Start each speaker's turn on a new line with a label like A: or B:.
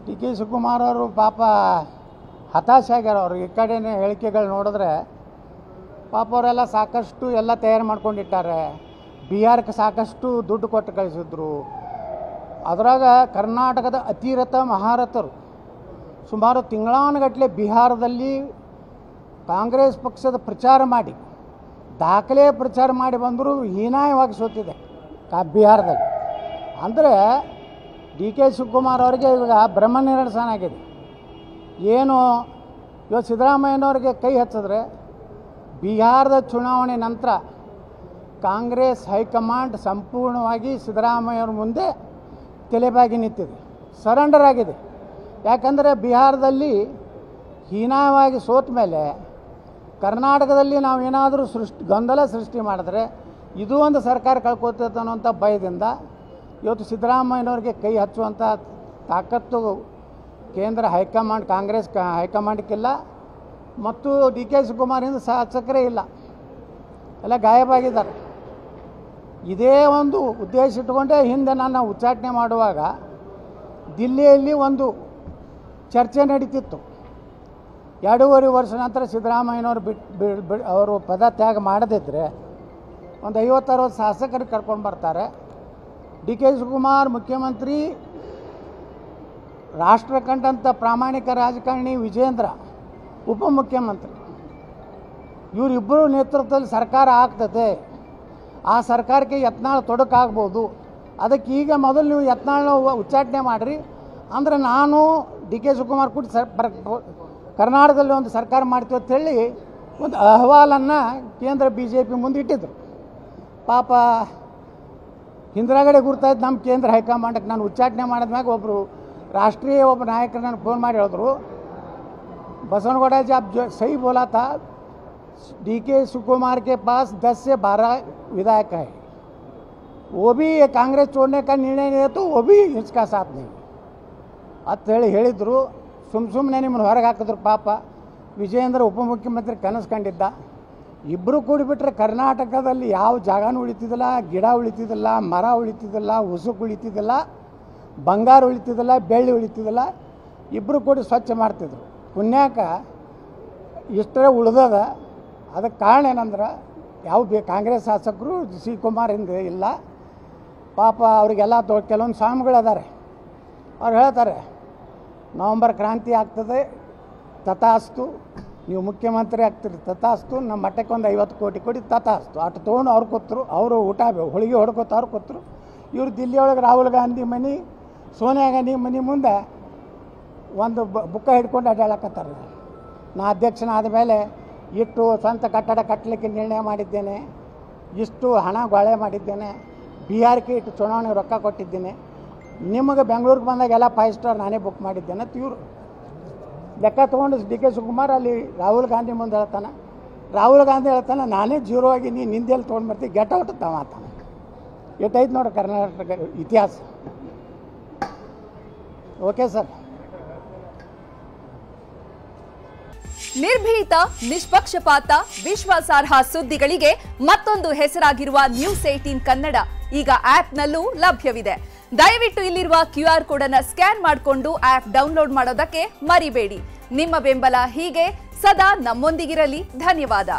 A: D K Shivakumar ಅವರು ಪಾಪ ಹತಾಶೆ ಆಗ್ಯಾರ. ಅವ್ರು ಈ ಕಡೆನೇ ಹೇಳಿಕೆಗಳು ನೋಡಿದ್ರೆ ಪಾಪ ಅವರೆಲ್ಲ ಸಾಕಷ್ಟು ಎಲ್ಲ ತಯಾರು ಮಾಡ್ಕೊಂಡಿಟ್ಟಾರೆ. ಬಿಹಾರಕ್ಕೆ ಸಾಕಷ್ಟು ದುಡ್ಡು ಕೊಟ್ಟು ಕಳಿಸಿದ್ರು. ಅದರಾಗ ಕರ್ನಾಟಕದ ಅತಿರಥ ಮಹಾರಥರು ಸುಮಾರು ತಿಂಗಳಾನುಗಟ್ಟಲೆ ಬಿಹಾರದಲ್ಲಿ ಕಾಂಗ್ರೆಸ್ ಪಕ್ಷದ ಪ್ರಚಾರ ಮಾಡಿ ದಾಖಲೆ ಪ್ರಚಾರ ಮಾಡಿ ಬಂದರೂ ಹೀನಾಯವಾಗಿ ಸೋತಿದೆ ಬಿಹಾರದಲ್ಲಿ. ಅಂದರೆ ಡಿ ಕೆ ಶಿವಕುಮಾರ್ ಅವರಿಗೆ ಇವಾಗ ಬ್ರಹ್ಮ ನಿರಸನ ಆಗಿದೆ. ಏನು ಇವತ್ತು ಸಿದ್ದರಾಮಯ್ಯನವ್ರಿಗೆ ಕೈ ಹಚ್ಚಿದ್ರೆ ಬಿಹಾರದ ಚುನಾವಣೆ ನಂತರ ಕಾಂಗ್ರೆಸ್ ಹೈಕಮಾಂಡ್ ಸಂಪೂರ್ಣವಾಗಿ ಸಿದ್ದರಾಮಯ್ಯವ್ರ ಮುಂದೆ ತಲೆಬಾಗಿ ನಿಂತಿದೆ, ಸರೆಂಡರ್ ಆಗಿದೆ. ಯಾಕಂದರೆ ಬಿಹಾರದಲ್ಲಿ ಹೀನಾಯವಾಗಿ ಸೋತ ಮೇಲೆ ಕರ್ನಾಟಕದಲ್ಲಿ ನಾವೇನಾದರೂ ಗೊಂದಲ ಸೃಷ್ಟಿ ಮಾಡಿದ್ರೆ ಇದು ಒಂದು ಸರ್ಕಾರ ಕಳ್ಕೊತೈತೆ ಅನ್ನೋಂಥ ಭಯದಿಂದ ಇವತ್ತು ಸಿದ್ದರಾಮಯ್ಯನವ್ರಿಗೆ ಕೈ ಹಚ್ಚುವಂಥ ತಾಕತ್ತು ಕೇಂದ್ರ ಹೈಕಮಾಂಡ್ ಕಾಂಗ್ರೆಸ್ ಹೈಕಮಾಂಡ್ಗಿಲ್ಲ ಮತ್ತು ಡಿ ಕೆ ಶಿವಕುಮಾರಿಂದ ಶಾಸಕರೇ ಇಲ್ಲ, ಎಲ್ಲ ಗಾಯಬಾಗಿದ್ದಾರೆ. ಇದೇ ಒಂದು ಉದ್ದೇಶ ಇಟ್ಟುಕೊಂಡೇ ಹಿಂದೆ ನಾನು ಉಚ್ಚಾಟನೆ ಮಾಡುವಾಗ ದಿಲ್ಲಿಯಲ್ಲಿ ಒಂದು ಚರ್ಚೆ ನಡೀತಿತ್ತು. 2.5 ವರ್ಷ ನಂತರ ಸಿದ್ದರಾಮಯ್ಯನವರು ಅವರು ಪದತ್ಯಾಗ ಮಾಡದಿದ್ದರೆ ಒಂದು 50-60 ಶಾಸಕರು ಕರ್ಕೊಂಡು ಬರ್ತಾರೆ. ಡಿ ಕೆ ಶಿವಕುಮಾರ್ ಮುಖ್ಯಮಂತ್ರಿ, ರಾಷ್ಟ್ರ ಕಂಡಂಥ ಪ್ರಾಮಾಣಿಕ ರಾಜಕಾರಣಿ ವಿಜೇಂದ್ರ ಉಪಮುಖ್ಯಮಂತ್ರಿ, ಇವರಿಬ್ಬರು ನೇತೃತ್ವದಲ್ಲಿ ಸರ್ಕಾರ ಆಗ್ತದೆ. ಆ ಸರ್ಕಾರಕ್ಕೆ ಯತ್ನಾಳ್ ತೊಡಕಾಗ್ಬೋದು. ಅದಕ್ಕೆ ಈಗ ಮೊದಲು ನೀವು ಯತ್ನಾಳ್ನ ಉಚ್ಚಾಟನೆ ಮಾಡಿರಿ, ಅಂದರೆ ನಾನು ಡಿ ಕೆ ಶಿವಕುಮಾರ್ ಕೂಡಿ ಕರ್ನಾಟಕದಲ್ಲಿ ಒಂದು ಸರ್ಕಾರ ಮಾಡ್ತೀವಿ ಅಂತೇಳಿ ಒಂದು ಅಹವಾಲನ್ನು ಕೇಂದ್ರ BJP ಮುಂದೆ ಇಟ್ಟಿದ್ರು. ಪಾಪ ಹಿಂದ್ರಾಗಡೆ ಗುರ್ತಾಯ್ತು ನಮ್ಮ ಕೇಂದ್ರ ಹೈಕಮಾಂಡಕ್ಕೆ. ನಾನು ಉಚ್ಚಾಟನೆ ಮಾಡಿದ್ಮ್ಯಾಗ ಒಬ್ಬರು ರಾಷ್ಟ್ರೀಯ ಒಬ್ಬ ನಾಯಕರು ನನಗೆ ಫೋನ್ ಮಾಡಿ ಹೇಳಿದ್ರು, बसवनगौड़ा जी आप जो सही बोला था, डी के शिवकुमार के पास 10 से 12 विधायक है, वो भी कांग्रेस छोड़ने का निर्णय नहीं है तो वो भी इसका साथ नहीं ಅಂತ ಹೇಳಿದರು. ಸುಮ್ಮನೆ ನಿಮ್ಮನ್ನು ಹೊರಗೆ ಹಾಕಿದ್ರು. ಪಾಪ ವಿಜಯೇಂದ್ರ ಉಪಮುಖ್ಯಮಂತ್ರಿ ಕನಸು ಕಂಡಿದ್ದ. ಇಬ್ಬರು ಕೂಡಿಬಿಟ್ರೆ ಕರ್ನಾಟಕದಲ್ಲಿ ಯಾವ ಜಾಗನೂ ಉಳಿತಿದ್ದಿಲ್ಲ, ಗಿಡ ಉಳಿತಿದ್ದಿಲ್ಲ, ಮರ ಉಳಿತಿದ್ದಿಲ್ಲ, ಉಸುಕು ಉಳಿತಿದ್ದಿಲ್ಲ, ಬಂಗಾರ ಉಳಿತಿದ್ದಿಲ್ಲ, ಬೆಳ್ಳಿ ಉಳಿತಿದ್ದಿಲ್ಲ. ಇಬ್ಬರು ಕೂಡಿ ಸ್ವಚ್ಛ ಮಾಡ್ತಿದ್ರು. ಪುಣ್ಯಾಕ ಇಷ್ಟೇ ಉಳಿದದ. ಅದಕ್ಕೆ ಕಾರಣ ಏನಂದ್ರೆ ಯಾವ ಕಾಂಗ್ರೆಸ್ ಶಾಸಕರು ಶಿವಕುಮಾರಿಂದ ಇಲ್ಲ. ಪಾಪ ಅವರಿಗೆಲ್ಲ ಕೆಲವೊಂದು ಸ್ವಾಮಿಗಳು ಅದಾರೆ, ಅವ್ರು ಹೇಳ್ತಾರೆ ನವಂಬರ್ ಕ್ರಾಂತಿ ಆಗ್ತದೆ, ತಥಾಸ್ತು, ನೀವು ಮುಖ್ಯಮಂತ್ರಿ ಆಗ್ತೀರಿ, ತಥಾಸ್ತು, ನಮ್ಮ ಮಟ್ಟಕ್ಕೆ ಒಂದು 50 ಕೋಟಿ ಕೊಡಿ, ತಥಾಸ್ತು. ಅಷ್ಟು ತೊಗೊಂಡು ಅವ್ರು ಕೊತ್ತರು, ಅವರು ಊಟ ಹೋಳಿಗೆ ಹೊಡ್ಕೊತ ಅವ್ರು ಕೊತ್ತರು. ಇವರು ದಿಲ್ಲಿಯೊಳಗೆ ರಾಹುಲ್ ಗಾಂಧಿ ಮನೆ, ಸೋನಿಯಾ ಗಾಂಧಿ ಮನೆ ಮುಂದೆ ಒಂದು ಬುಕ್ಕ ಹಿಡ್ಕೊಂಡು ಅಡ್ಡಾಡಕತ್ತಾರೆ. ನಾ ಅಧ್ಯಕ್ಷನಾದ ಮೇಲೆ ಇಷ್ಟು ಸ್ವಂತ ಕಟ್ಟಡ ಕಟ್ಟಲಿಕ್ಕೆ ನಿರ್ಣಯ ಮಾಡಿದ್ದೇನೆ, ಇಷ್ಟು ಹಣ ಗೋಳೆ ಮಾಡಿದ್ದೇನೆ, ಬಿಹಾರಕ್ಕೆ ಇಟ್ಟು ಚುನಾವಣೆ ರೊಕ್ಕ ಕೊಟ್ಟಿದ್ದೇನೆ, ನಿಮಗೆ ಬೆಂಗಳೂರಿಗೆ ಬಂದಾಗ ಎಲ್ಲ 5 ಸ್ಟಾರ್ ನಾನೇ ಬುಕ್ ಮಾಡಿದ್ದೇನೆ ಅಂತ ಇವರು ಲೆಕ್ಕ ತೊಗೊಂಡು ಡಿ ಕೆ ಶಿವಕುಮಾರ್ ಅಲ್ಲಿ ರಾಹುಲ್ ಗಾಂಧಿ ಮುಂದೆ ಹೇಳ್ತಾನೆ. ರಾಹುಲ್ ಗಾಂಧಿ ಹೇಳ್ತಾನೆ ನಾನೇ ಜೀರೋ ಆಗಿ ನೀನು ನಿಂದೆಲ್ಲಿ ತೊಗೊಂಡು ಬರ್ತೀವಿ, ಗೆಟ್ ಔಟ್ ತಾವ ಅಂತಾನೆ. ಎಷ್ಟೈತೆ ನೋಡಿ ಕರ್ನಾಟಕ ಇತಿಹಾಸ. Okay sir.
B: ನಿರ್ಭೀತ, ನಿಷ್ಪಕ್ಷಪಾತ, ವಿಶ್ವಾಸಾರ್ಹ ಸುದ್ದಿಗಳಿಗೆ ಮತ್ತೊಂದು ಹೆಸರಾಗಿರುವ ನ್ಯೂಸ್ 18 ಕನ್ನಡ ಈಗ ಆಪ್ನಲ್ಲೂ ಲಭ್ಯವಿದೆ. ದಯವಿಟ್ಟು ಇಲ್ಲಿರುವ QR ಕೋಡ್ ಅನ್ನು ಸ್ಕ್ಯಾನ್ ಮಾಡಿಕೊಂಡು ಆಪ್ ಡೌನ್ಲೋಡ್ ಮಾಡೋದಕ್ಕೆ ಮರಿಬೇಡಿ. ನಿಮ್ಮ ಬೆಂಬಲ ಹೀಗೆ ಸದಾ ನಮ್ಮೊಂದಿಗಿರಲಿ. ಧನ್ಯವಾದ.